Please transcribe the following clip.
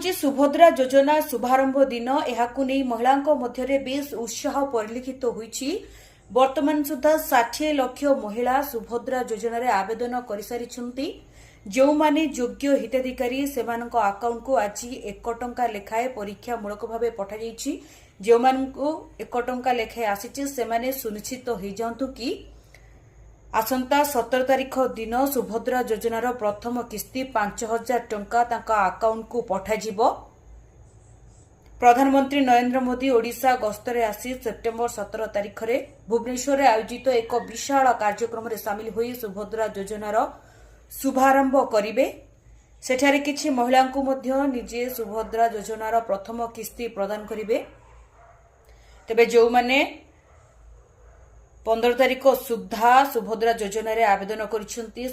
हूँ सुभद्रा योजना शुभारंभ दिन यहाकू नहीं महिला मध्य बेस उत्साह परिलक्षित होईछि। वर्तमान सुधा 60 लाख महिला सुभद्रा योजना रे आवेदन कर सारी जो माने योग्य हिताधिकारी सेमानक अकाउंट को आज 1 टंका लेखाए परीक्षा मूलक भाव पठा जाइछि। जो मानकु 1 टंका लेखाए आसीछि सेमाने सुनिश्चित हो जांतु कि आसंता 17 तारीख दिन सुभद्रा योजनार प्रथम किस्ती 5000 टंका तांका अकाउंट को पठाजिबो। प्रधानमंत्री नरेंद्र मोदी ओडिशा गस्तरे आसी सेप्टेम्बर 17 तारीख रे भुवनेश्वर रे आयोजित एक विशाल कार्यक्रम रे शामिल होई सुभद्रा योजनार शुभारंभ करिवे। सेठारे किछि महिला को मध्य निजे सुभद्रा योजनार प्रथम किस्ती प्रदान करिवे। तबे जो माने 15 तारीख सुधा सुभद्रा योजना रे आवेदन करिसेंती